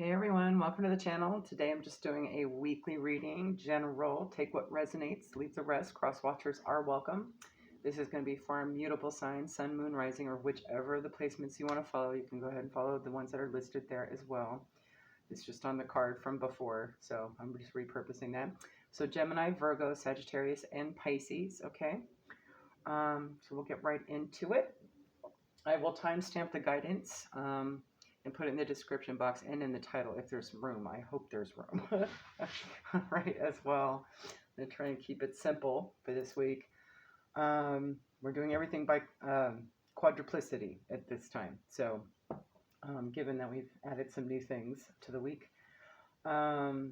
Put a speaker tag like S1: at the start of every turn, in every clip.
S1: Hey everyone, welcome to the channel. Today I'm just doing a weekly reading, general, take what resonates, leave the rest. Cross watchers are welcome. This is going to be for our mutable signs, sun, moon, rising, or whichever of the placements you want to follow. You can go ahead and follow the ones that are listed there as well. It's just on the card from before, so I'm just repurposing that. So Gemini, Virgo, Sagittarius, and Pisces, okay? So we'll get right into it. I will timestamp the guidance and put it in the description box and in the title if there's room. I hope there's room. All right, as well. I'm going to try and keep it simple for this week. We're doing everything by quadruplicity at this time. So given that we've added some new things to the week. So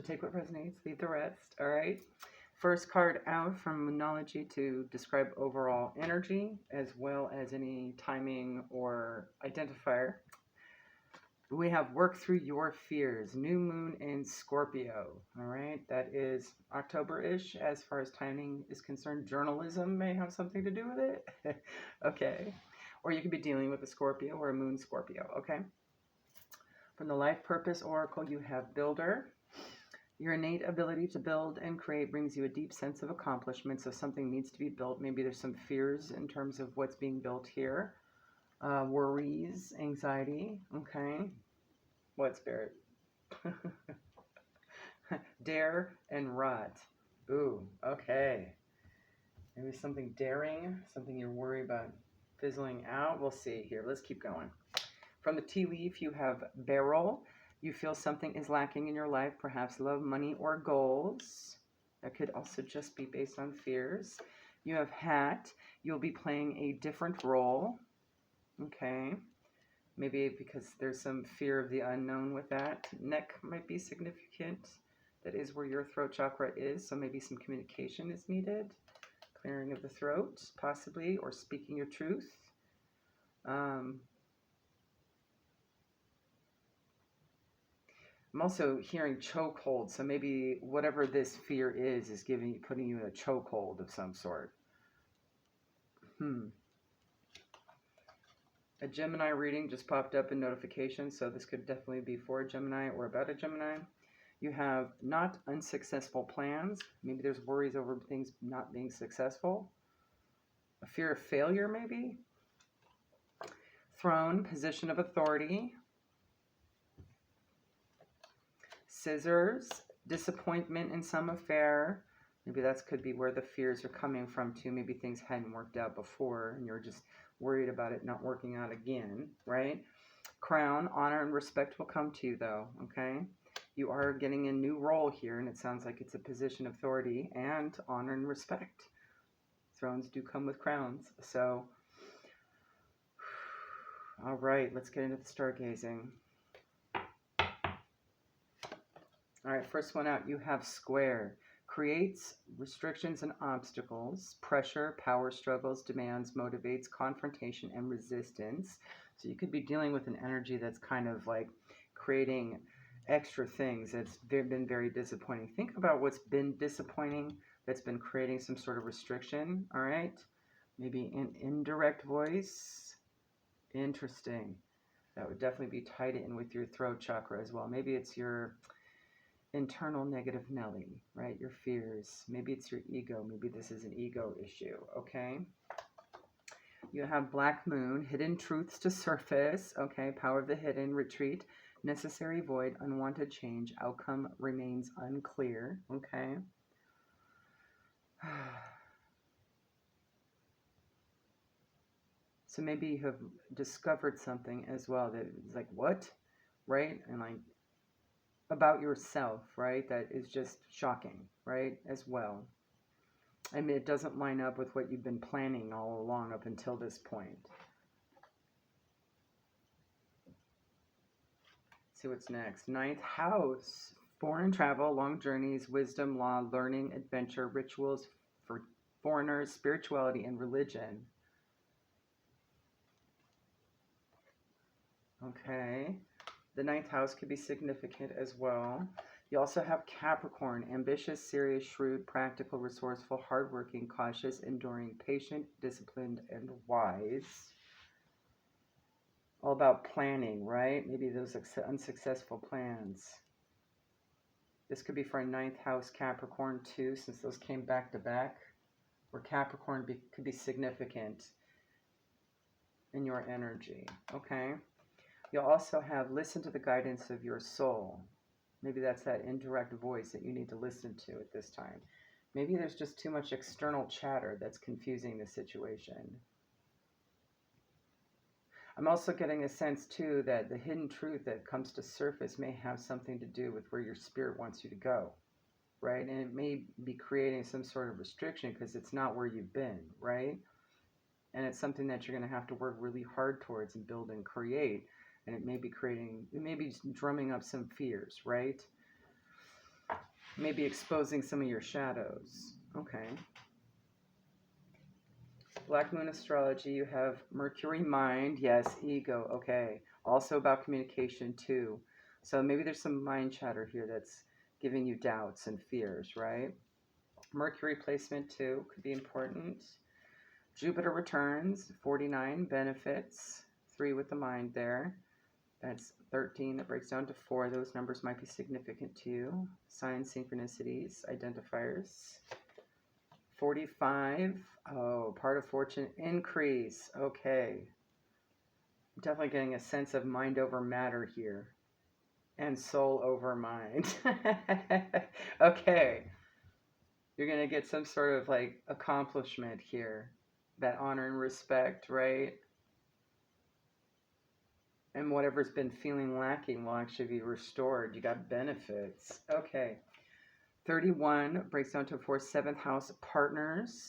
S1: take what resonates, leave the rest. All right. First card out from Moonology to describe overall energy as well as any timing or identifier. We have work through your fears, new moon in Scorpio. All right, that is October-ish as far as timing is concerned. Journalism may have something to do with it. Okay, or you could be dealing with a Scorpio or a moon Scorpio. Okay, from the Life Purpose Oracle, you have Builder. Your innate ability to build and create brings you a deep sense of accomplishment. So something needs to be built. Maybe there's some fears in terms of what's being built here. Worries, anxiety. Okay. What, Spirit? Dare and rot. Ooh, okay. Maybe something daring, something you're worried about fizzling out. We'll see here. Let's keep going. From the tea leaf, you have Beryl. You feel something is lacking in your life, perhaps love, money, or goals. That could also just be based on fears. You have Hat. You'll be playing a different role. Okay. Maybe because there's some fear of the unknown with that. Neck might be significant. That is where your throat chakra is. So maybe some communication is needed. Clearing of the throat, possibly, or speaking your truth. I'm also hearing chokehold, so maybe whatever this fear is putting you in a chokehold of some sort. A Gemini reading just popped up in notifications, so this could definitely be for a Gemini or about a Gemini. You have not unsuccessful plans. Maybe there's worries over things not being successful. A fear of failure, maybe. Throne, position of authority. Scissors, disappointment in some affair. Maybe that could be where the fears are coming from too. Maybe things hadn't worked out before and you're just worried about it not working out again, right? Crown, honor and respect will come to you though, okay? You are getting a new role here and it sounds like it's a position of authority and honor and respect. Thrones do come with crowns. So, all right, let's get into the stargazing. All right, first one out, you have Square. Creates restrictions and obstacles, pressure, power struggles, demands, motivates, confrontation, and resistance. So you could be dealing with an energy that's kind of like creating extra things that's been very disappointing. Think about what's been disappointing that's been creating some sort of restriction, all right? Maybe an indirect voice. Interesting. That would definitely be tied in with your throat chakra as well. Maybe it's your internal negative Nelly, right? Your fears. Maybe it's your ego. Maybe this is an ego issue, okay? You have Black Moon, hidden truths to surface, okay? Power of the hidden, retreat, necessary void, unwanted change, outcome remains unclear, okay? So maybe you have discovered something as well that is like, what? Right? And like, about yourself, right? That is just shocking, right? As well. I mean, it doesn't line up with what you've been planning all along up until this point. Let's see what's next. Ninth house. Foreign travel, long journeys, wisdom, law, learning, adventure, rituals for foreigners, spirituality, and religion. Okay. The ninth house could be significant as well. You also have Capricorn, ambitious, serious, shrewd, practical, resourceful, hardworking, cautious, enduring, patient, disciplined, and wise. All about planning, right? Maybe those unsuccessful plans. This could be for a ninth house Capricorn too, since those came back to back, where Capricorn could be significant in your energy, okay? You'll also have listen to the guidance of your soul. Maybe that's that indirect voice that you need to listen to at this time. Maybe there's just too much external chatter that's confusing the situation. I'm also getting a sense too that the hidden truth that comes to surface may have something to do with where your spirit wants you to go, right? And it may be creating some sort of restriction because it's not where you've been, right? And it's something that you're going to have to work really hard towards and build and create. And it may be drumming up some fears, right? Maybe exposing some of your shadows. Okay. Black Moon Astrology, you have Mercury mind, yes, ego, okay. Also about communication too. So maybe there's some mind chatter here that's giving you doubts and fears, right? Mercury placement too could be important. Jupiter returns, 49 benefits, 3 with the mind there. That's 13, that breaks down to 4. Those numbers might be significant to you. Signs, synchronicities, identifiers. 45, oh, part of fortune increase. Okay. I'm definitely getting a sense of mind over matter here. And soul over mind. Okay. You're going to get some sort of like accomplishment here. That honor and respect, right? And whatever's been feeling lacking will actually be restored. You got benefits. Okay. 31 breaks down to 4 7th house partners.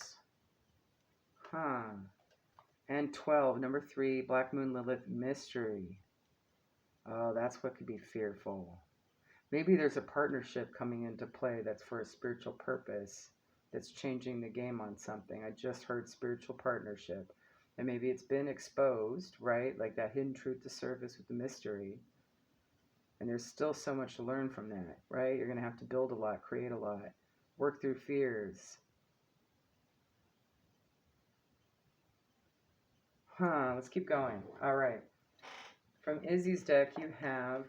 S1: And 12, number 3, Black Moon Lilith mystery. Oh, that's what could be fearful. Maybe there's a partnership coming into play that's for a spiritual purpose, that's changing the game on something. I just heard spiritual partnership. And maybe it's been exposed, right? Like that hidden truth to surface with the mystery. And there's still so much to learn from that, right? You're going to have to build a lot, create a lot, work through fears. Let's keep going. All right. From Izzy's deck, you have,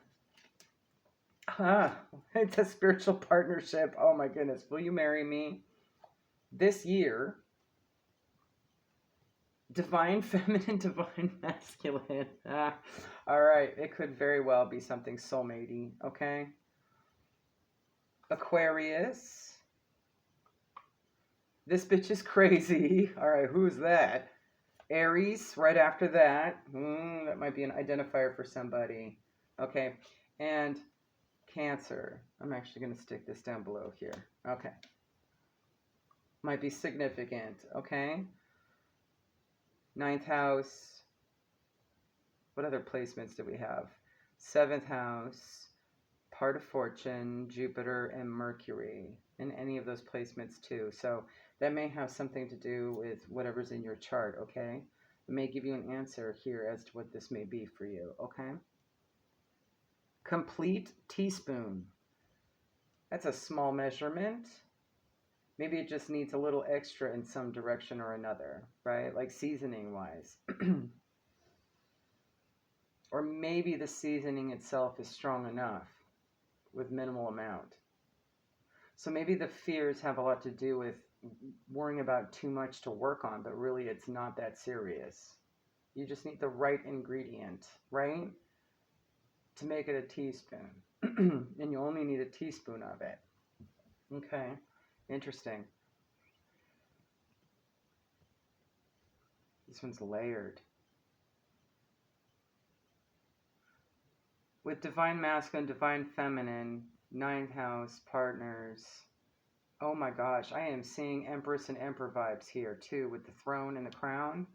S1: it's a spiritual partnership. Oh my goodness. Will you marry me? This year, divine feminine, divine masculine. All right. It could very well be something soulmatey, okay? Aquarius. This bitch is crazy. All right. Who's that? Aries, right after that. That might be an identifier for somebody. Okay. And Cancer. I'm actually going to stick this down below here. Okay. Might be significant. Okay. 9th house. What other placements do we have? 7th house. Part of fortune, Jupiter, and Mercury. In any of those placements too. So that may have something to do with whatever's in your chart, okay? It may give you an answer here as to what this may be for you, okay? Complete teaspoon. That's a small measurement. Maybe it just needs a little extra in some direction or another, right? Like seasoning-wise. Or maybe the seasoning itself is strong enough with minimal amount. So maybe the fears have a lot to do with worrying about too much to work on, but really it's not that serious. You just need the right ingredient, right? To make it a teaspoon. And you only need a teaspoon of it. Okay, interesting. This one's layered. With divine masculine, divine feminine, 9th house, partners. Oh my gosh, I am seeing Empress and Emperor vibes here too, with the throne and the crown.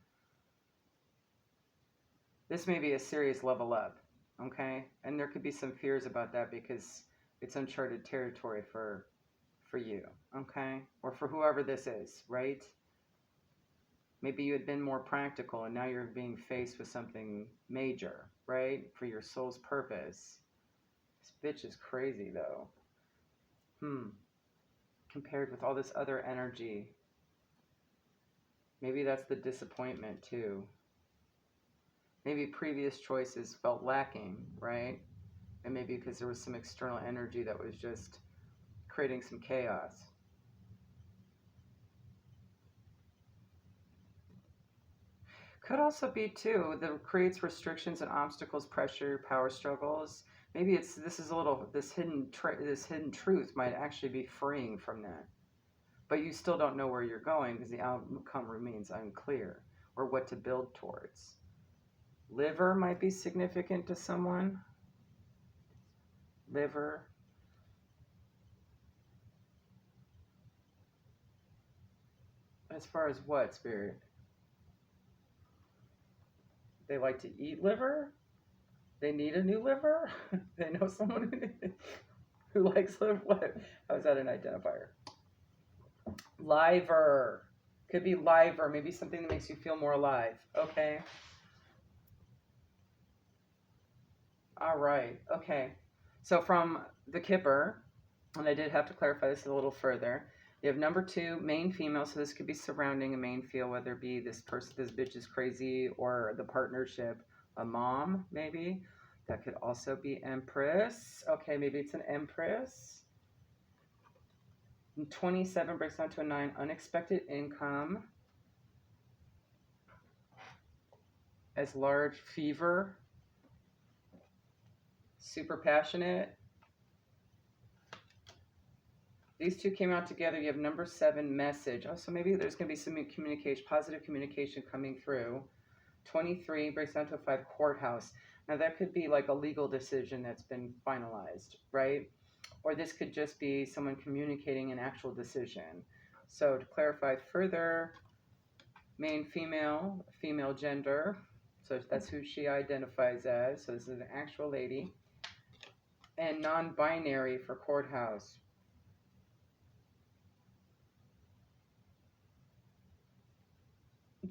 S1: This may be a serious level up, okay? And there could be some fears about that because it's uncharted territory for you, okay? Or for whoever this is, right? Maybe you had been more practical and now you're being faced with something major, right? For your soul's purpose. This bitch is crazy though. Compared with all this other energy. Maybe that's the disappointment too. Maybe previous choices felt lacking, right? And maybe because there was some external energy that was just creating some chaos. Could also be too that creates restrictions and obstacles, pressure, power struggles. Maybe it's this is a little this hidden truth might actually be freeing from that, but you still don't know where you're going because the outcome remains unclear or what to build towards. Liver might be significant to someone. Liver. As far as what, Spirit? They like to eat liver? They need a new liver? They know someone who likes liver? What? How's that an identifier? Liver. Could be liver. Maybe something that makes you feel more alive. Okay. All right. Okay. So from the Kipper, and I did have to clarify this a little further. You have number 2, main female. So this could be surrounding a main field, whether it be this person, this bitch is crazy, or the partnership, a mom, maybe. That could also be Empress. Okay, maybe it's an Empress. 27 breaks down to a 9, unexpected income. As large fever. Super passionate. These two came out together. You have number 7, message. Oh, so maybe there's going to be some communication, positive communication coming through. 23 breaks down to a 5, courthouse. Now that could be like a legal decision that's been finalized, right? Or this could just be someone communicating an actual decision. So to clarify further, main female, female gender. So that's who she identifies as. So this is an actual lady. And non-binary for courthouse.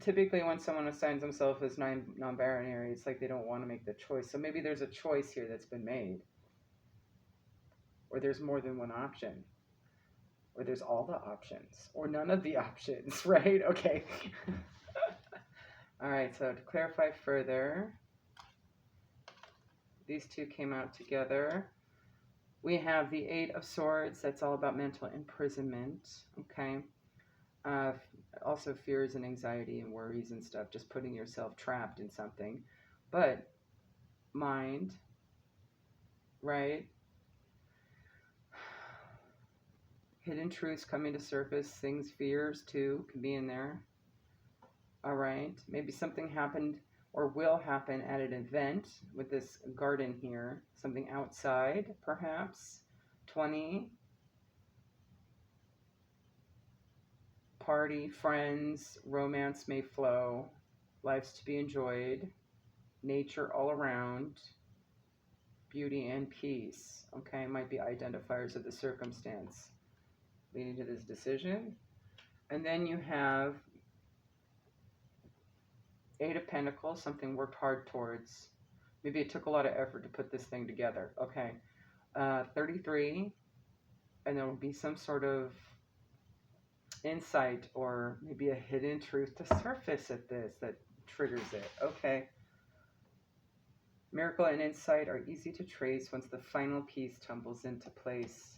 S1: Typically when someone assigns themselves as non-binary, it's like they don't want to make the choice. So maybe there's a choice here that's been made. Or there's more than one option. Or there's all the options. Or none of the options, right? Okay. All right, so to clarify further, these two came out together. We have the 8 of Swords. That's all about mental imprisonment, okay? Also fears and anxiety and worries and stuff, just putting yourself trapped in something. But mind, right? Hidden truths coming to surface, things, fears too, can be in there. All right, maybe something happened or will happen at an event with this garden here, something outside perhaps. 20, party, friends, romance may flow, life's to be enjoyed, nature all around, beauty and peace. Okay, might be identifiers of the circumstance leading to this decision. And then you have 8 of Pentacles, something worked hard towards. Maybe it took a lot of effort to put this thing together. Okay, 33, and there will be some sort of insight or maybe a hidden truth to surface at this that triggers it. Okay. Miracle and insight are easy to trace once the final piece tumbles into place.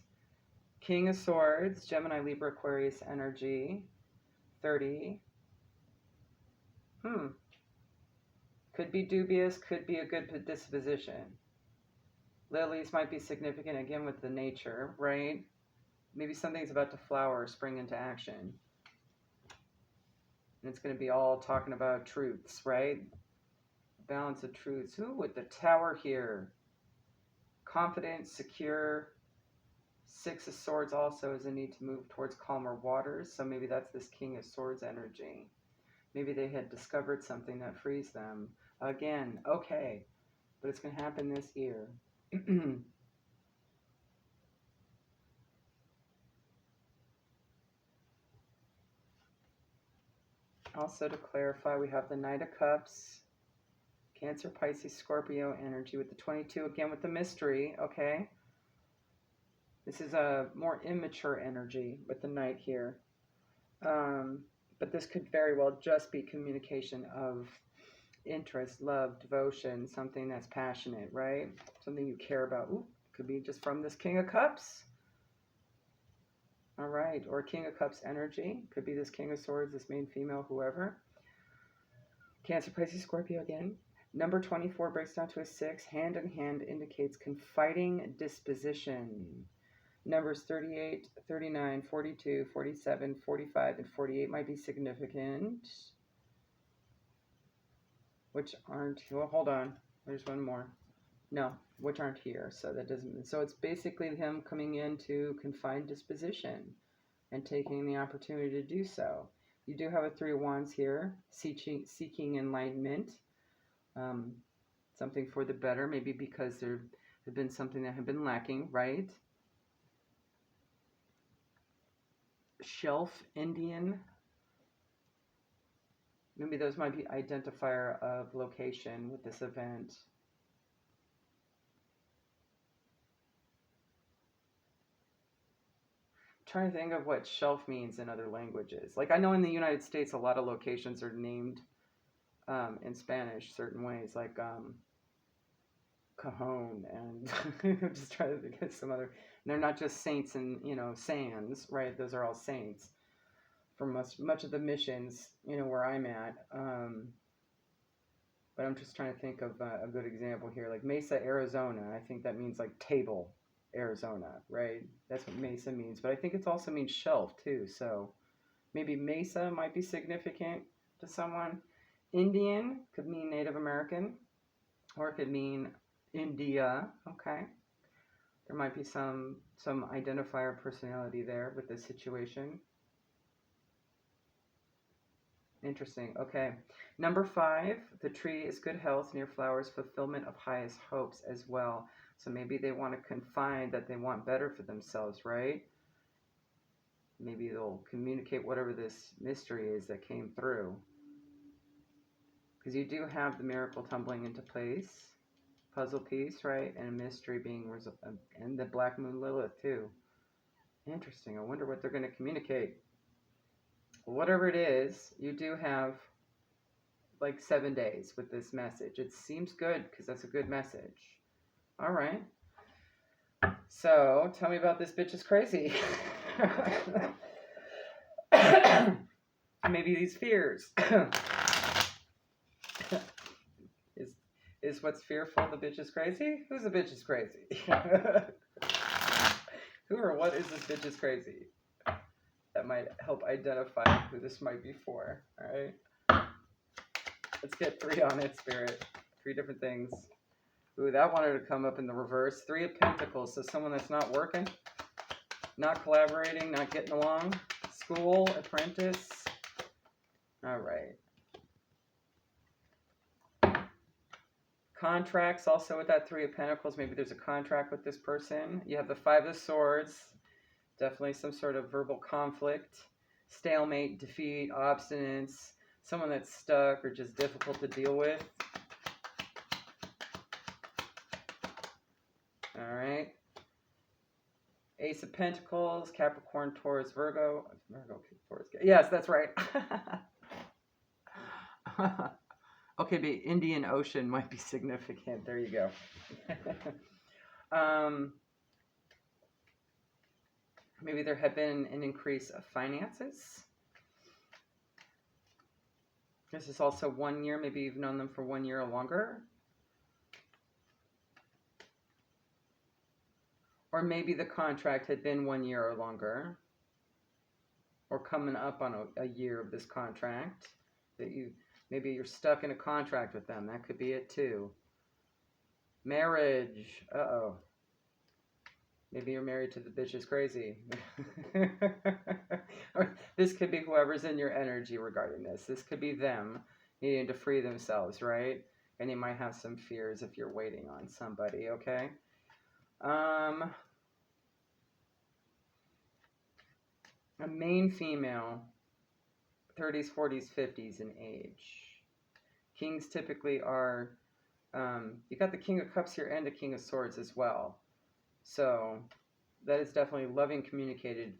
S1: King of Swords, Gemini, Libra, Aquarius energy. 30. Could be dubious, could be a good disposition. Lilies might be significant again with the nature, right? Maybe something's about to flower or spring into action. And it's going to be all talking about truths, right? Balance of truths. Ooh, with the Tower here. Confident, secure. 6 of Swords also is a need to move towards calmer waters. So maybe that's this King of Swords energy. Maybe they had discovered something that frees them. Again, okay. But it's going to happen this year. Also to clarify, we have the Knight of Cups. Cancer, Pisces, Scorpio energy with the 22. Again with the mystery, okay. This is a more immature energy with the Knight here. But this could very well just be communication of interest, love, devotion, something that's passionate, right? Something you care about. Ooh, could be just from this King of Cups. All right, or King of Cups energy. Could be this King of Swords, this main female, whoever. Cancer, Pisces, Scorpio again. Number 24 breaks down to a 6. Hand in hand indicates confiding disposition. Numbers 38, 39, 42, 47, 45, and 48 might be significant. Which aren't, well, hold on. There's one more. No, which aren't here. So that doesn't, so it's basically him coming in to confine disposition and taking the opportunity to do so. You do have a 3 of Wands here, seeking enlightenment, something for the better, maybe because there have been something that had been lacking, right? Shelf, Indian, maybe those might be identifier of location with this event. Trying to think of what shelf means in other languages. Like I know in the United States, a lot of locations are named in Spanish certain ways, like Cajon, and I'm just trying to think of some other. And they're not just saints and sands, right? Those are all saints for much of the missions, where I'm at. But I'm just trying to think of a good example here, like Mesa, Arizona. I think that means like table, Arizona, right? That's what Mesa means. But I think it also means shelf too. So maybe Mesa might be significant to someone. Indian could mean Native American, or it could mean India. Okay. There might be some identifier personality there with this situation. Interesting. Okay. Number 5, the tree is good health, near flowers, fulfillment of highest hopes as well. So maybe they want to confine that they want better for themselves, right? Maybe they'll communicate whatever this mystery is that came through. Because you do have the miracle tumbling into place, puzzle piece, right? And a mystery being resolved, and the Black Moon Lilith too. Interesting. I wonder what they're going to communicate. Whatever it is, you do have like 7 days with this message. It seems good because that's a good message. All right. So tell me about this bitch is crazy. Maybe these fears. Is what's fearful the bitch is crazy? Who's the bitch is crazy? Who or what is this bitch is crazy? That might help identify who this might be for. All right. Let's get 3 on it, Spirit. 3 different things. Ooh, that wanted to come up in the reverse. 3 of Pentacles. So someone that's not working, not collaborating, not getting along. School, apprentice. All right. Contracts also with that 3 of Pentacles. Maybe there's a contract with this person. You have the 5 of Swords. Definitely some sort of verbal conflict. Stalemate, defeat, obstinance. Someone that's stuck or just difficult to deal with. All right. Ace of Pentacles, Capricorn, Taurus, Virgo. Taurus. Yes, that's right. Okay, but Indian Ocean might be significant. There you go. Maybe there had been an increase of finances. This is also 1 year. Maybe you've known them for 1 year or longer. Or maybe the contract had been 1 year or longer. Or coming up on a year of this contract. Maybe you're stuck in a contract with them. That could be it too. Marriage. Uh-oh. Maybe you're married to the bitch is crazy. Or this could be whoever's in your energy regarding this. This could be them needing to free themselves, right? And you might have some fears if you're waiting on somebody, okay? A main female, 30s, 40s, 50s in age. Kings typically are, you got the King of Cups here and the King of Swords as well. So that is definitely loving, communicative,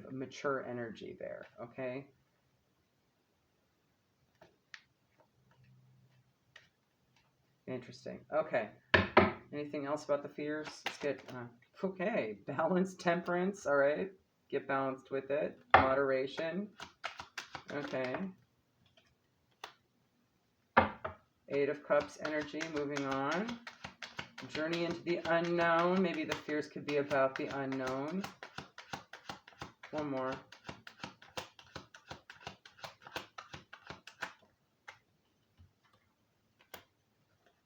S1: mature energy there, okay? Interesting. Okay. Anything else about the fears? Let's get, okay. Balance, temperance. All right. Get balanced with it. Moderation. Okay. Eight of Cups energy. Moving on. Journey into the unknown. Maybe the fears could be about the unknown. One more.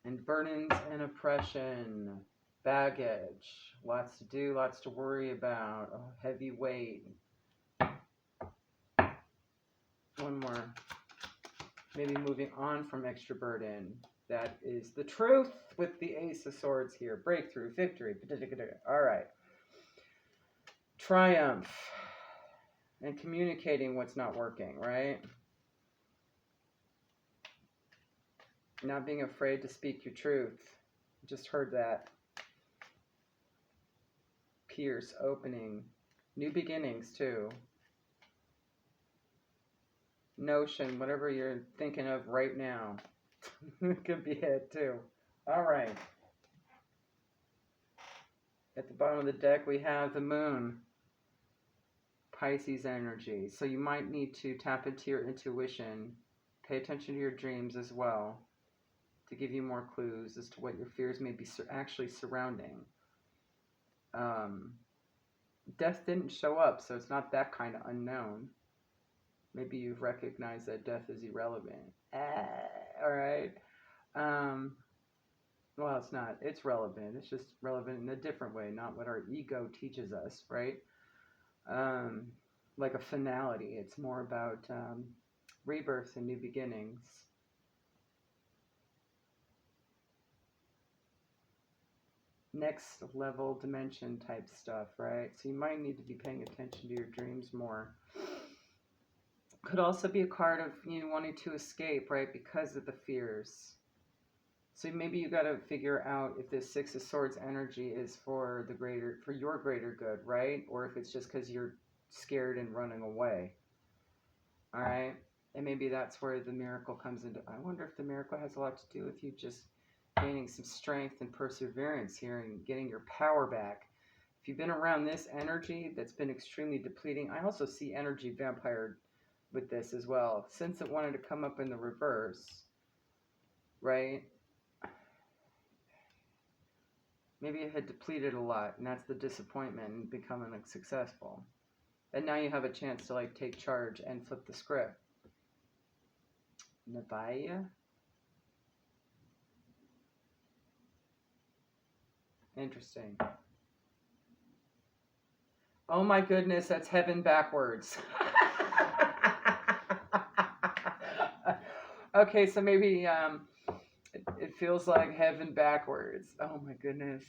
S1: And burdens and oppression. Baggage. Lots to do, lots to worry about. Oh, heavy weight. One more. Maybe moving on from extra burden. That is the truth with the Ace of Swords here. Breakthrough, victory. All right. Triumph. And communicating what's not working, right? Not being afraid to speak your truth. Just heard that. Pierce, opening. New beginnings, too. Notion, whatever you're thinking of right now. Could be it, too. All right. At the bottom of the deck, we have the moon. Pisces energy. So you might need to tap into your intuition. Pay attention to your dreams as well, to give you more clues as to what your fears may be actually surrounding. Death didn't show up, so it's not that kind of unknown. Maybe you've recognized that death is irrelevant. All right. Well, it's not. It's relevant. It's just relevant in a different way, not what our ego teaches us, right? Like a finality. It's more about rebirth and new beginnings. Next level dimension type stuff, right? So you might need to be paying attention to your dreams more. Could also be a card of wanting to escape, right? Because of the fears. So maybe you got to figure out if this Six of Swords energy is for your greater good, right? Or if it's just because you're scared and running away. All right? And maybe that's where the miracle comes into. I wonder if the miracle has a lot to do with you just gaining some strength and perseverance here and getting your power back. If you've been around this energy that's been extremely depleting, I also see energy vampire with this as well. Since it wanted to come up in the reverse, right? Maybe it had depleted a lot, and that's the disappointment in becoming successful. And now you have a chance to take charge and flip the script. Nabaya. Interesting. Oh my goodness, that's heaven backwards. Okay, so maybe it feels like heaven backwards. Oh my goodness.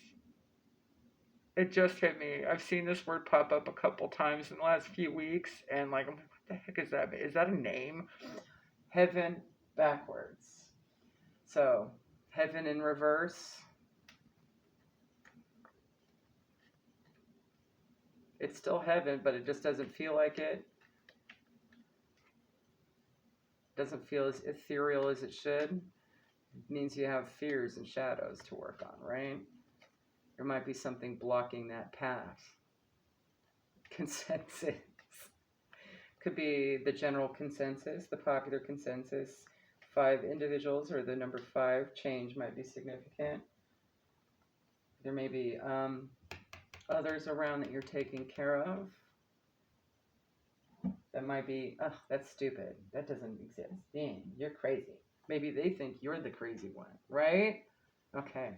S1: It just hit me. I've seen this word pop up a couple times in the last few weeks, and I'm like, what the heck is that? Is that a name? Heaven backwards. So, heaven in reverse. It's still heaven, but it just doesn't feel like it. Doesn't feel as ethereal as it should. It means you have fears and shadows to work on, right? There might be something blocking that path. Consensus. Could be the general consensus, the popular consensus. 5 individuals or the number 5 change might be significant. There may be others around that you're taking care of. That might be, oh, that's stupid. That doesn't exist. Dang, you're crazy. Maybe they think you're the crazy one, right? Okay.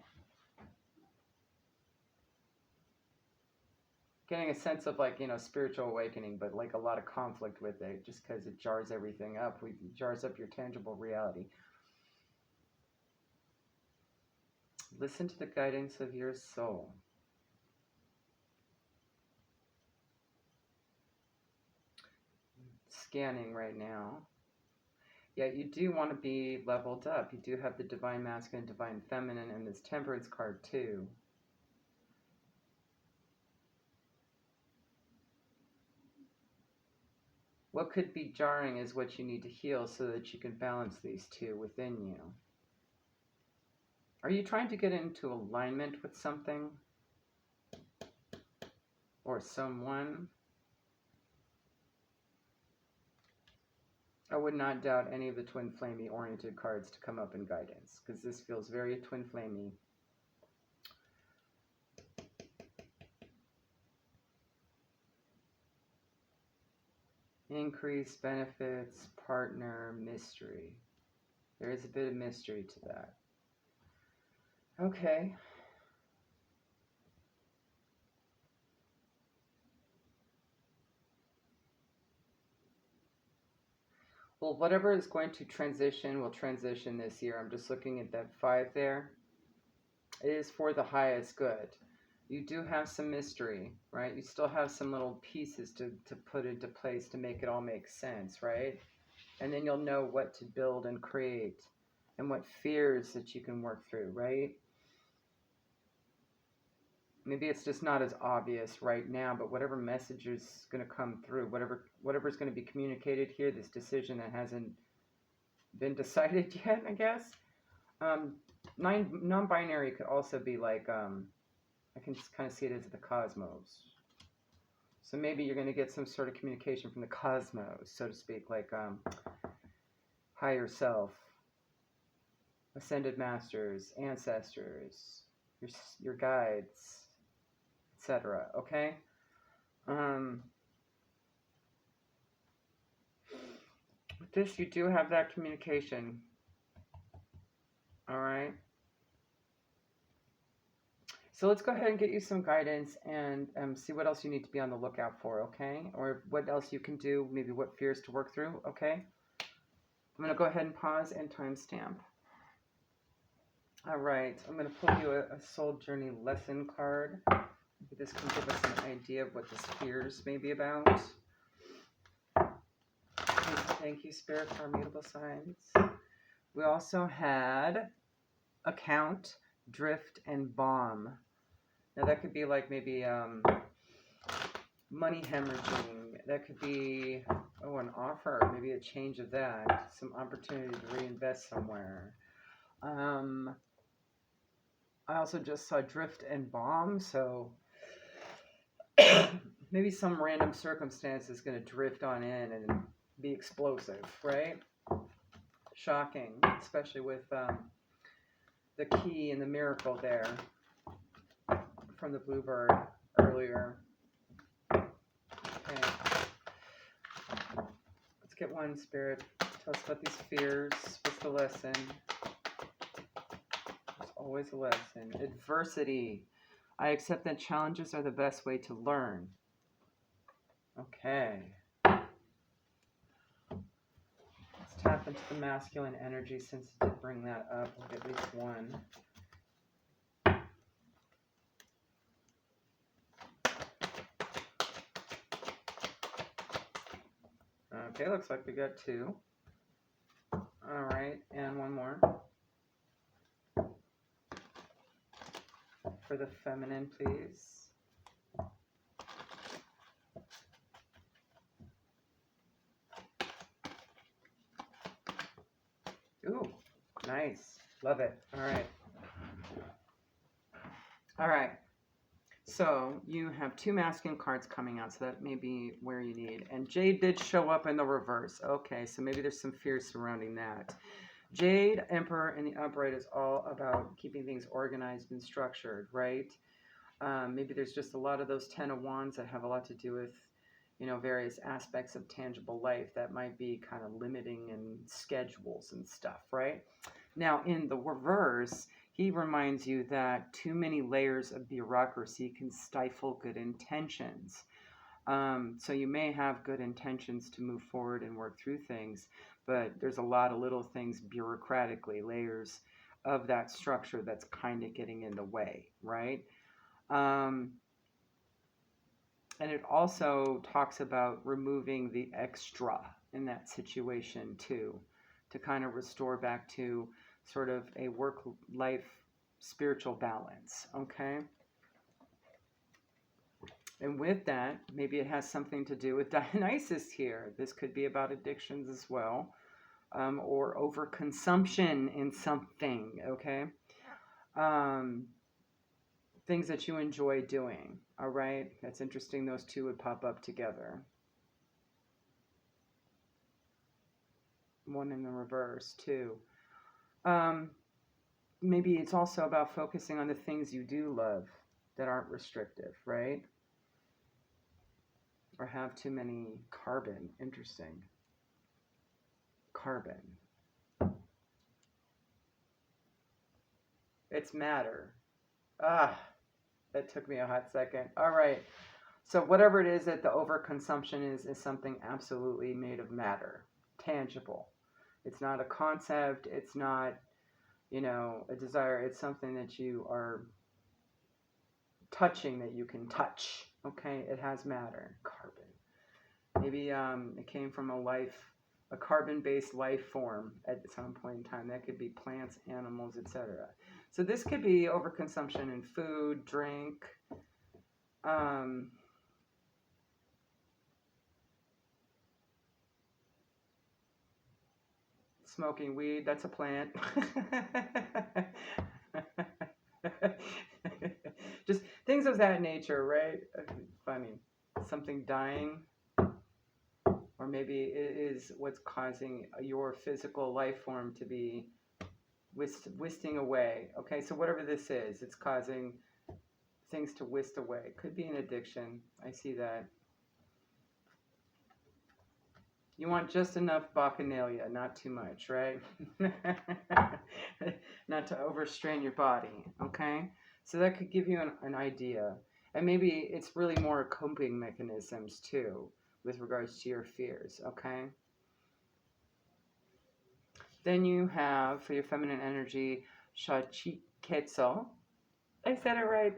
S1: Getting a sense of spiritual awakening, but a lot of conflict with it just because it jars everything up. It jars up your tangible reality. Listen to the guidance of your soul. Scanning right now. Yeah, you do want to be leveled up. You do have the divine masculine, divine feminine, and this temperance card too. What could be jarring is what you need to heal so that you can balance these two within you. Are you trying to get into alignment with something or someone? I would not doubt any of the twin flamey oriented cards to come up in guidance, because this feels very twin flamey. Increase, benefits, partner, mystery. There is a bit of mystery to that. Okay. Well, whatever is going to transition will transition this year. I'm just looking at that 5 there. It is for the highest good. You do have some mystery, right? You still have some little pieces to put into place to make it all make sense, right? And then you'll know what to build and create and what fears that you can work through, right? Maybe it's just not as obvious right now, but whatever message is going to come through, whatever's going to be communicated here, this decision that hasn't been decided yet, I guess. Non-binary could also be like, I can kind of see it as the cosmos. So maybe you're going to get some sort of communication from the cosmos, so to speak, like higher self, ascended masters, ancestors, your guides, etc. Okay? With this, you do have that communication. All right? So let's go ahead and get you some guidance and see what else you need to be on the lookout for, okay? Or what else you can do, maybe what fears to work through, okay? I'm going to go ahead and pause and timestamp. All right, I'm going to pull you a Soul Journey lesson card. Maybe this can give us an idea of what this fears may be about. Thank you, Spirit, for our mutable signs. We also had account, drift, and bomb. Now that could be like maybe money hemorrhaging. That could be, an offer, maybe a change of that, some opportunity to reinvest somewhere. I also just saw drift and bomb, so maybe some random circumstance is going to drift on in and be explosive, right? Shocking, especially with the key and the miracle there from the bluebird earlier. Okay. Let's get one, Spirit. Tell us about these fears. What's the lesson? There's always a lesson. Adversity. I accept that challenges are the best way to learn. Okay. Let's tap into the masculine energy since it did bring that up. We'll get at least one. Okay, looks like we got 2. All right, and one more. For the feminine, please. Ooh, nice. Love it. All right. All right. So you have 2 masculine cards coming out, so that may be where you need. And Jade did show up in the reverse. Okay, so maybe there's some fear surrounding that. Jade, Emperor, in the upright is all about keeping things organized and structured, right? Maybe there's just a lot of those 10 of Wands that have a lot to do with, various aspects of tangible life that might be kind of limiting in schedules and stuff, right? Now, in the reverse, he reminds you that too many layers of bureaucracy can stifle good intentions. So you may have good intentions to move forward and work through things, but there's a lot of little things bureaucratically, layers of that structure that's kind of getting in the way, right? And it also talks about removing the extra in that situation too, to kind of restore back to sort of a work-life spiritual balance, okay? And with that, maybe it has something to do with Dionysus here. This could be about addictions as well, or overconsumption in something, okay? Um, things that you enjoy doing. All right. That's interesting. Those two would pop up together. One in the reverse, too. Um, maybe it's also about focusing on the things you do love that aren't restrictive, right? Or have too many carbon. Interesting. Carbon. It's matter. Ah, that took me a hot second. All right. So whatever it is that the overconsumption is something absolutely made of matter, tangible. It's not a concept. It's not, a desire. It's something that you are touching, that you can touch. Okay, it has matter. Carbon. Maybe it came from a carbon-based life form at some point in time. That could be plants, animals, etc. So this could be overconsumption in food, drink. Smoking weed, that's a plant. Just things of that nature, right? Funny. Something dying, or maybe it is what's causing your physical life form to be wisting away. Okay, so whatever this is, it's causing things to whisk away. Could be an addiction. I see that. You want just enough bacchanalia, not too much, right? Not to overstrain your body, okay? So that could give you an idea. And maybe it's really more coping mechanisms too, with regards to your fears, okay? Then you have, for your feminine energy, Shachiketsu. I said it right.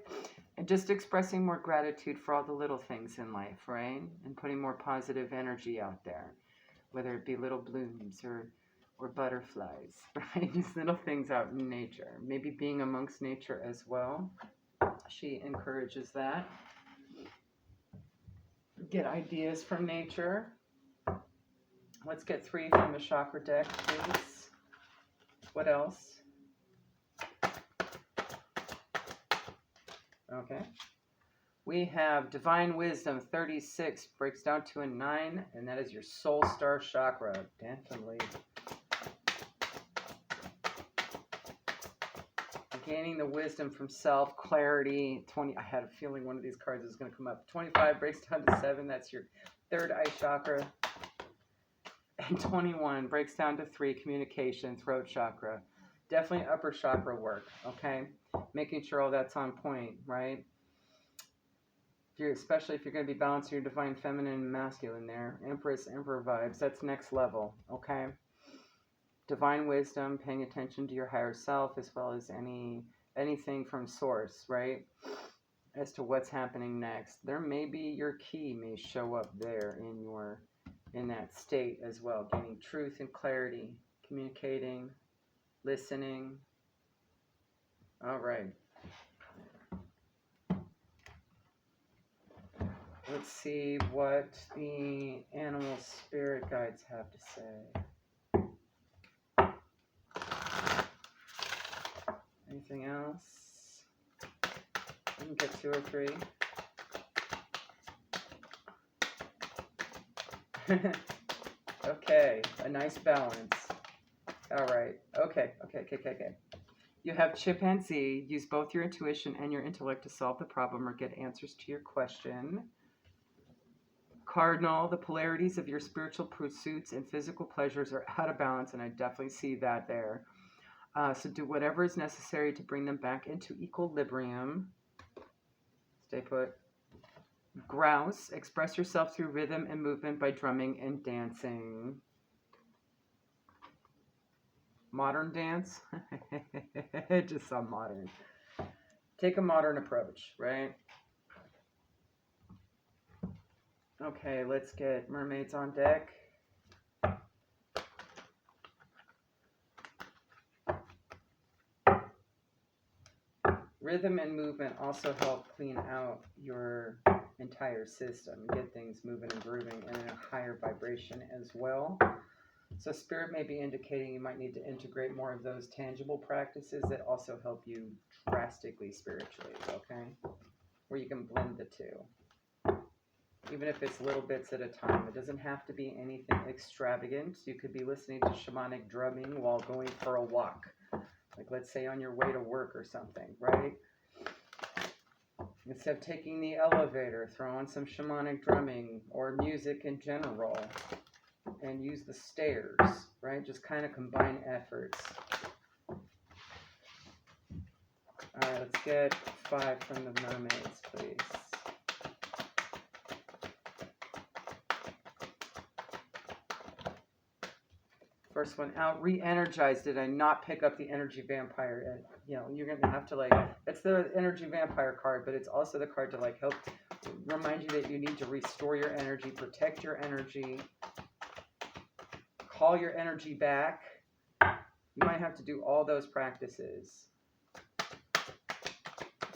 S1: And just expressing more gratitude for all the little things in life, right? And putting more positive energy out there, whether it be little blooms or butterflies, right? Just little things out in nature. Maybe being amongst nature as well. She encourages that. Get ideas from nature. Let's get 3 from the chakra deck, please. What else? Okay. We have Divine Wisdom 36, breaks down to a 9, and that is your Soul Star Chakra. Definitely. Gaining the wisdom from self, clarity. 20. I had a feeling one of these cards was going to come up. 25 breaks down to 7. That's your third eye chakra. And 21 breaks down to 3, communication, throat chakra. Definitely upper chakra work, okay? Making sure all that's on point, right? Especially if you're going to be balancing your divine feminine and masculine there. Empress, Emperor vibes. That's next level, okay? Divine wisdom, paying attention to your higher self, as well as anything from source, right? As to what's happening next. There may be your key may show up there in that state as well. Gaining truth and clarity, communicating, listening. All right. Let's see what the animal spirit guides have to say. Anything else? You can get 2 or 3. Okay, a nice balance. All right. Okay. You have chimpanzee. Use both your intuition and your intellect to solve the problem or get answers to your question. Cardinal, the polarities of your spiritual pursuits and physical pleasures are out of balance, and I definitely see that there. So do whatever is necessary to bring them back into equilibrium. Stay put. Grouse, express yourself through rhythm and movement by drumming and dancing. Modern dance? Just so modern. Take a modern approach, right? Okay, let's get mermaids on deck. Rhythm and movement also help clean out your entire system, get things moving and grooving and in a higher vibration as well. So Spirit may be indicating you might need to integrate more of those tangible practices that also help you drastically spiritually, okay? Where you can blend the two. Even if it's little bits at a time. It doesn't have to be anything extravagant. You could be listening to shamanic drumming while going for a walk. Like let's say on your way to work or something, right? Instead of taking the elevator, throw on some shamanic drumming or music in general and use the stairs, right? Just kind of combine efforts. All right, let's get 5 from the mermaids, please. First one out, re-energize. Did I not pick up the energy vampire? You know, you're going to have to like, it's the energy vampire card, but it's also the card to like help remind you that you need to restore your energy, protect your energy, call your energy back. You might have to do all those practices.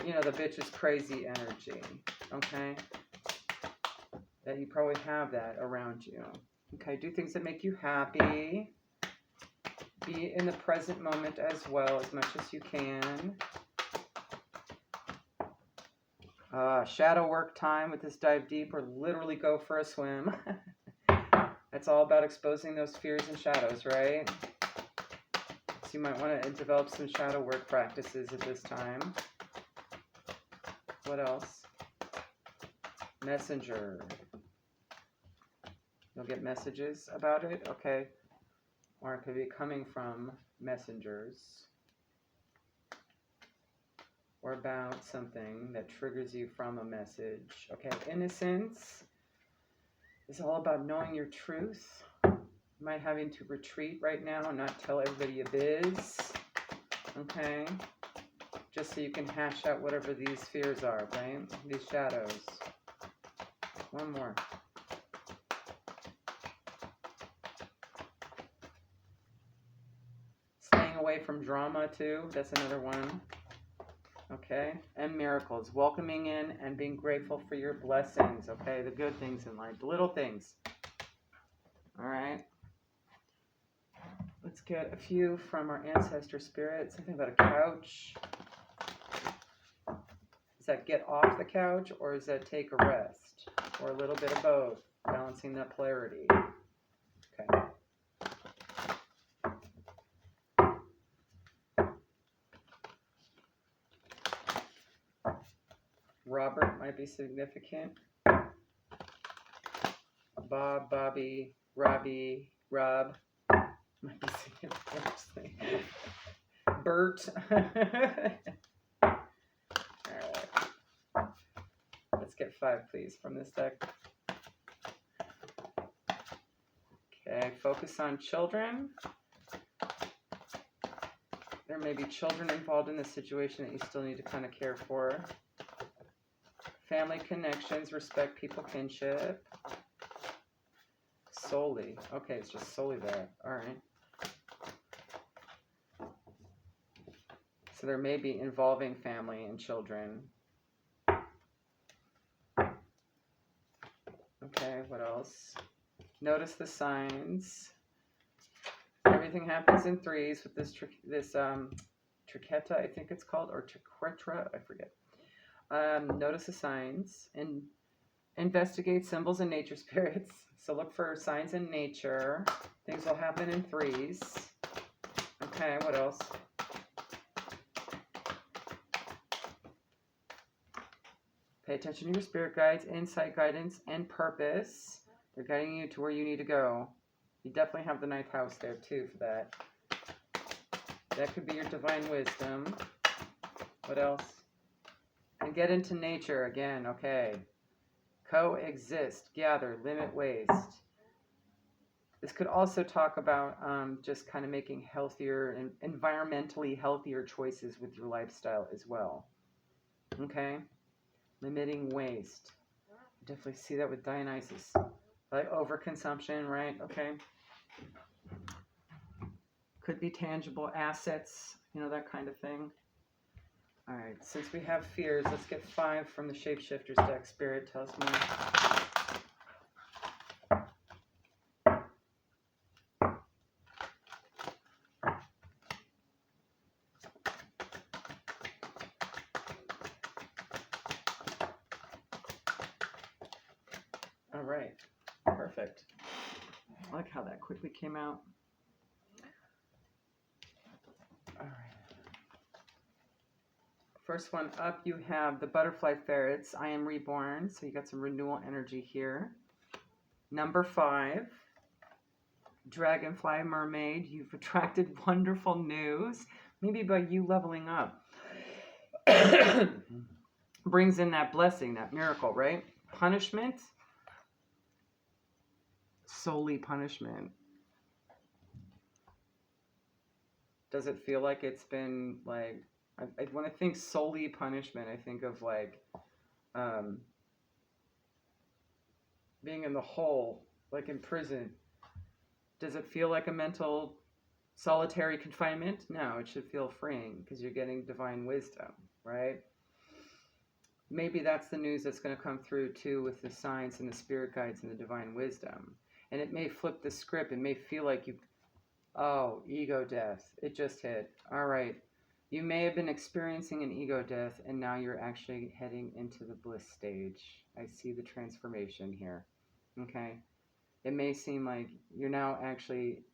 S1: You know, the bitch is crazy energy, okay? That you probably have that around you. Okay, do things that make you happy. Be in the present moment as well as much as you can. Shadow work time with this dive deep or literally go for a swim. It's all about exposing those fears and shadows, right? So you might want to develop some shadow work practices at this time. What else? Messenger. You'll get messages about it, okay? Or it could be coming from messengers. Or about something that triggers you from a message. Okay, innocence is all about knowing your truth. You might having to retreat right now and not tell everybody your biz. Okay? Just so you can hash out whatever these fears are, right? These shadows. One more. Staying away from drama too. That's another one. Okay, and miracles, welcoming in and being grateful for your blessings, okay, the good things in life, the little things. All right, let's get a few from our ancestor spirit. Something about a couch. Is that get off the couch, or is that take a rest, or a little bit of both, balancing that polarity? Okay. Robert might be significant. Bob, Bobby, Robbie, Rob might be significant. Bert. All right. Let's get 5, please, from this deck. Okay, focus on children. There may be children involved in this situation that you still need to kind of care for. Family connections, respect, people, kinship. Solely. Okay, it's just solely that. All right. So there may be involving family and children. Okay, what else? Notice the signs. Everything happens in 3s with this triqueta, I think it's called, or triquetra, I forget. Notice the signs and investigate symbols and nature spirits. So look for signs in nature. Things will happen in 3s. Okay, what else? Pay attention to your spirit guides, insight, guidance, and purpose. They're guiding you to where you need to go. You definitely have the 9th house there too for that. That could be your divine wisdom. What else? And get into nature again, okay. Coexist, gather, limit waste. This could also talk about just kind of making healthier and environmentally healthier choices with your lifestyle as well. Okay? Limiting waste. Definitely see that with Dionysus. Like overconsumption, right? Okay. Could be tangible assets, you know, that kind of thing. All right, since we have fears, let's get 5 from the Shapeshifters deck. Spirit, tell us more. All right. Perfect. I like how that quickly came out. All right. First one up, you have the butterfly ferrets. I am reborn. So you got some renewal energy here. Number 5, dragonfly mermaid. You've attracted wonderful news. Maybe by you leveling up. Brings in that blessing, that miracle, right? Punishment. Solely punishment. Does it feel like it's been like, when I think solely punishment, I think of like being in the hole, like in prison. Does it feel like a mental solitary confinement? No, it should feel freeing because you're getting divine wisdom, right? Maybe that's the news that's going to come through too with the signs and the spirit guides and the divine wisdom. And it may flip the script. It may feel like you, oh, ego death. It just hit. All right. You may have been experiencing an ego death and now you're actually heading into the bliss stage. I see the transformation here. Okay. It may seem like you're now actually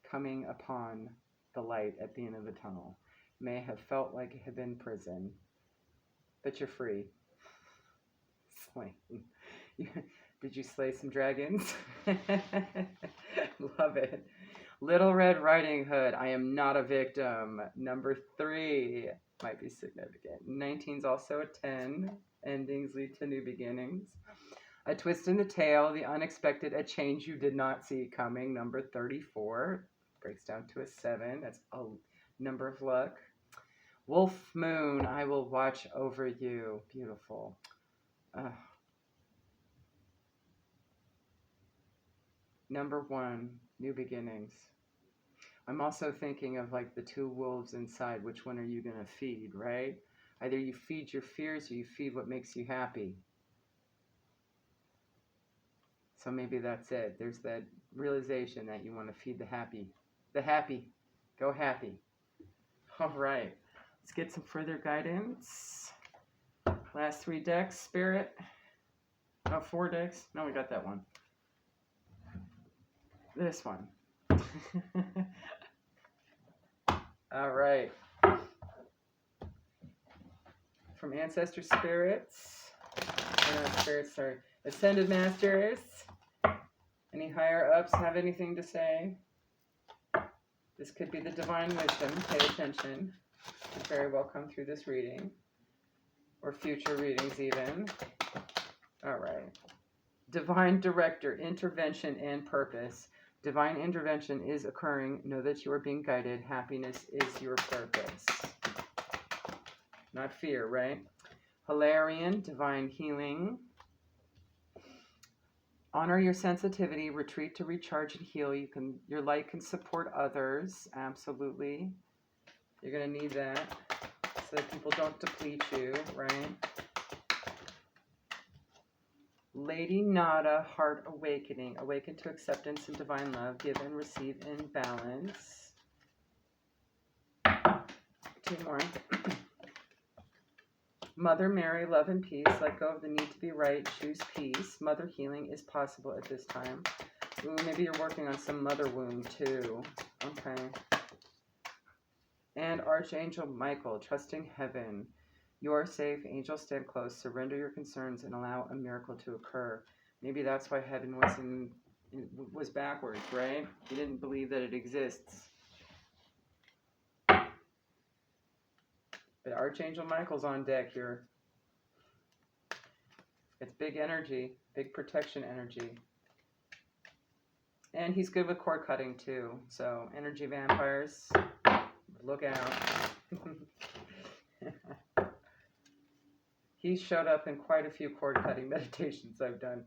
S1: coming upon the light at the end of the tunnel. It may have felt like it had been prison, but you're free. Did you slay some dragons? Love it. Little Red Riding Hood. I am not a victim. Number 3 might be significant. 19's also a 10. Endings lead to new beginnings. A twist in the tail, the unexpected, a change you did not see coming. Number 34 breaks down to a 7. That's a number of luck. Wolf Moon, I will watch over you. Beautiful. Number 1, new beginnings. I'm also thinking of like the 2 wolves inside. Which one are you going to feed, right? Either you feed your fears or you feed what makes you happy. So maybe that's it. There's that realization that you want to feed the happy. The happy. Go happy. All right. Let's get some further guidance. Last 3 decks, Spirit. Oh, 4 decks. No, we got that one. This one. All right. From Ancestor Spirits. Spirits, sorry. Ascended Masters. Any higher ups have anything to say? This could be the divine wisdom. Pay attention. Could very well come through this reading. Or future readings even. All right. Divine Director, intervention and purpose. Divine intervention is occurring. Know that you are being guided. Happiness is your purpose. Not fear, right? Hilarion, divine healing. Honor your sensitivity. Retreat to recharge and heal. Your light can support others. Absolutely. You're going to need that so that people don't deplete you, right? Lady Nada, Heart Awakening. Awaken to acceptance and divine love. Give and receive in balance. 2 more. Mother Mary, love and peace. Let go of the need to be right. Choose peace. Mother healing is possible at this time. Ooh, maybe you're working on some mother wound too. Okay. And Archangel Michael, trusting heaven. You are safe. Angels stand close. Surrender your concerns and allow a miracle to occur. Maybe that's why heaven was backwards, right? You didn't believe that it exists. But Archangel Michael's on deck here. It's big energy, big protection energy. And he's good with cord cutting too. So energy vampires, look out. He's showed up in quite a few cord cutting meditations I've done.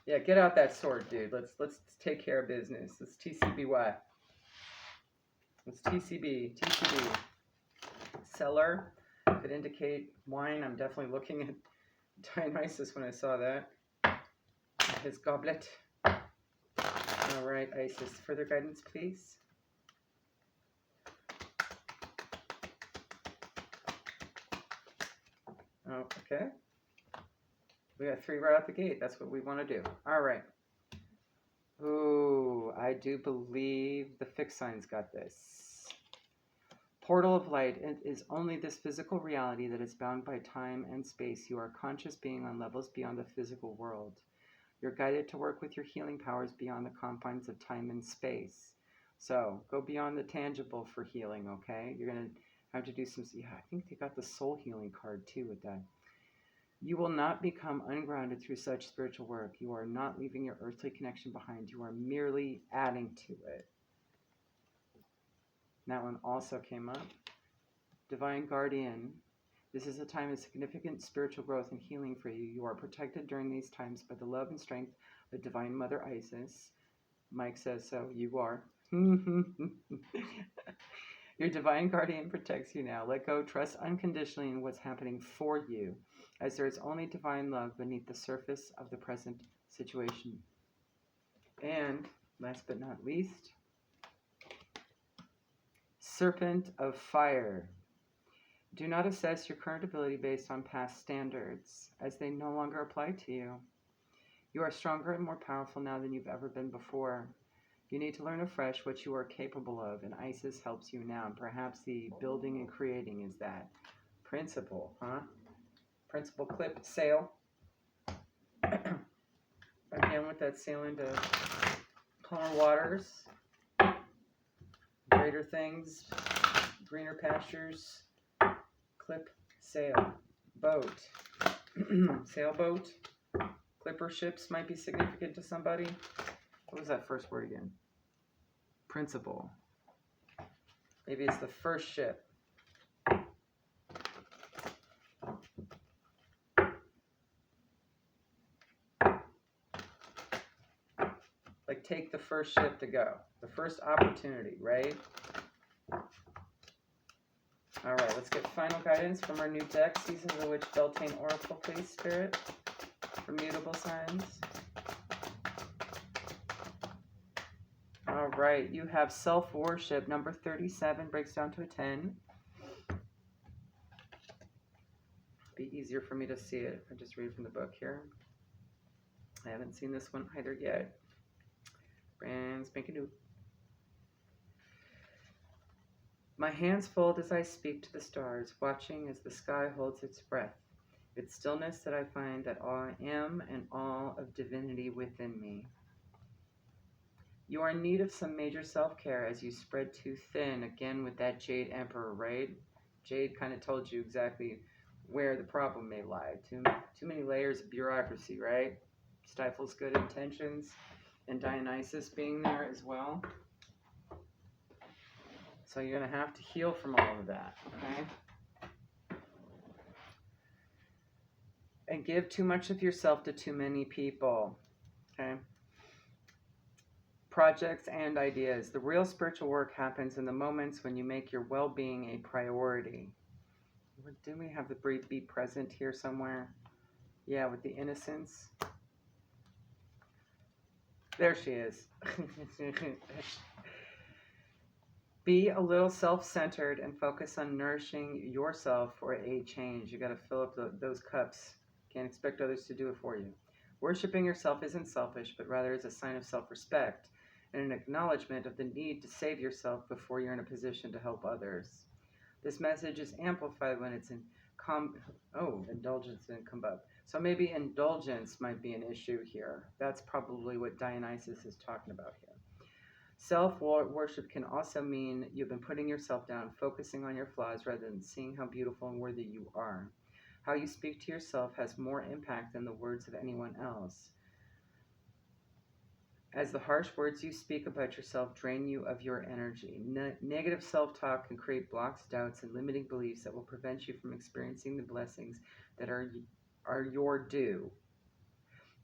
S1: Yeah, get out that sword, dude. Let's take care of business. Let's TCBY. Let's TCB. Cellar could indicate wine. I'm definitely looking at Dionysus when I saw that. His goblet. All right, Isis. Further guidance, please. Oh, okay. We got 3 right out the gate. That's what we want to do. All right. Ooh, I do believe the fixed signs got this. Portal of light. It is only this physical reality that is bound by time and space. You are a conscious being on levels beyond the physical world. You're guided to work with your healing powers beyond the confines of time and space. So go beyond the tangible for healing, okay? You're going to have to do some, yeah, I think they got the soul healing card too with that. You will not become ungrounded through such spiritual work. You are not leaving your earthly connection behind. You are merely adding to it. That one also came up. Divine Guardian. This is a time of significant spiritual growth and healing for you. You are protected during these times by the love and strength of Divine Mother Isis. Mike says so. You are. Your Divine Guardian protects you now. Let go. Trust unconditionally in what's happening for you, as there is only divine love beneath the surface of the present situation. And last but not least, Serpent of Fire. Do not assess your current ability based on past standards, as they no longer apply to you. You are stronger and more powerful now than you've ever been before. You need to learn afresh what you are capable of, and Isis helps you now. And perhaps the building and creating is that principle, huh? Principle clip sail. Again with that sail into calmer waters, greater things, greener pastures. Clip sail. Boat. Sailboat. Clipper ships might be significant to somebody. What was that first word again? Principle. Maybe it's the first ship. Like take the first ship to go. The first opportunity, right? All right, let's get final guidance from our new deck. Seasons of the Witch Beltane Oracle, please, Spirit. For mutable signs. All right, you have self-worship. Number 37 breaks down to a 10. Be easier for me to see it if I just read from the book here. I haven't seen this one either yet. Brand spanking new. My hands fold as I speak to the stars, watching as the sky holds its breath. It's stillness that I find that I am and all of divinity within me. You are in need of some major self-care as you spread too thin, again with that Jade Emperor, right? Jade kind of told you exactly where the problem may lie. Too many layers of bureaucracy, right? Stifles good intentions, and Dionysus being there as well. So you're going to have to heal from all of that, okay? And give too much of yourself to too many people, okay? Projects and ideas. The real spiritual work happens in the moments when you make your well-being a priority. Didn't we have the be present here somewhere? Yeah, with the innocence. There she is. Be a little self-centered and focus on nourishing yourself for a change. You got to fill up those cups. Can't expect others to do it for you. Worshipping yourself isn't selfish, but rather is a sign of self-respect and an acknowledgement of the need to save yourself before you're in a position to help others. This message is amplified when it's in indulgence didn't come up. So maybe indulgence might be an issue here. That's probably what Dionysus is talking about here. Self-worship can also mean you've been putting yourself down, focusing on your flaws rather than seeing how beautiful and worthy you are. How you speak to yourself has more impact than the words of anyone else. As the harsh words you speak about yourself drain you of your energy. Negative self-talk can create blocks, doubts, and limiting beliefs that will prevent you from experiencing the blessings that are your due.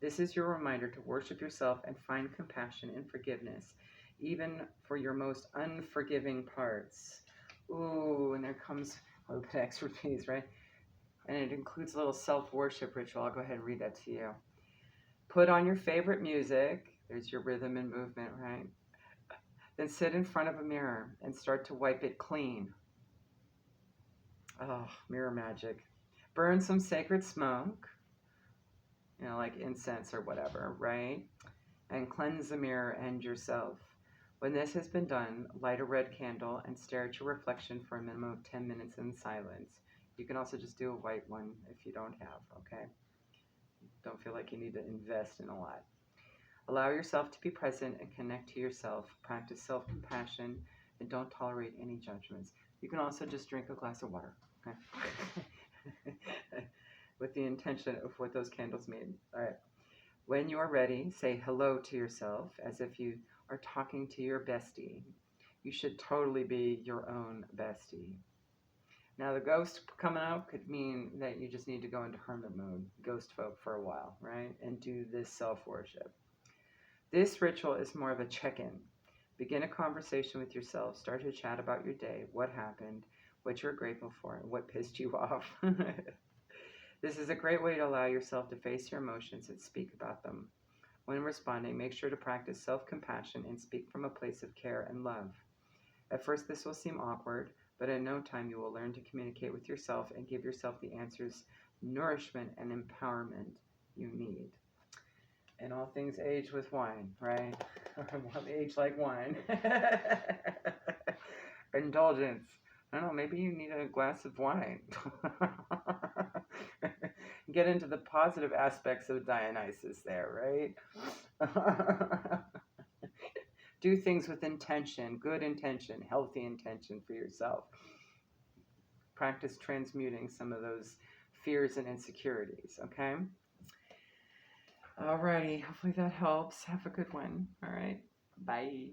S1: This is your reminder to worship yourself and find compassion and forgiveness, even for your most unforgiving parts. Ooh, and there comes a little bit of expertise, right? And it includes a little self-worship ritual. I'll go ahead and read that to you. Put on your favorite music. There's your rhythm and movement, right? Then sit in front of a mirror and start to wipe it clean. Oh, mirror magic. Burn some sacred smoke. like incense or whatever, right? And cleanse the mirror and yourself. When this has been done, light a red candle and stare at your reflection for a minimum of 10 minutes in silence. You can also just do a white one if you don't have, okay? Don't feel like you need to invest in a lot. Allow yourself to be present and connect to yourself. Practice self-compassion and don't tolerate any judgments. You can also just drink a glass of water, okay? With the intention of what those candles mean. All right. When you are ready, say hello to yourself as if you are talking to your bestie. You should totally be your own bestie. Now, the ghost coming out could mean that you just need to go into hermit mode, ghost folk for a while, right? And do this self-worship. This ritual is more of a check-in. Begin a conversation with yourself. Start to chat about your day, what happened, what you're grateful for, and what pissed you off. This is a great way to allow yourself to face your emotions and speak about them. When responding, make sure to practice self-compassion and speak from a place of care and love. At first, this will seem awkward, but in no time you will learn to communicate with yourself and give yourself the answers, nourishment, and empowerment you need. And all things age with wine, right? Age like wine. Indulgence. I don't know, maybe you need a glass of wine. Get into the positive aspects of Dionysus there, right? Do things with intention, good intention, healthy intention for yourself. Practice transmuting some of those fears and insecurities, okay? Alrighty, hopefully that helps. Have a good one. All right, bye.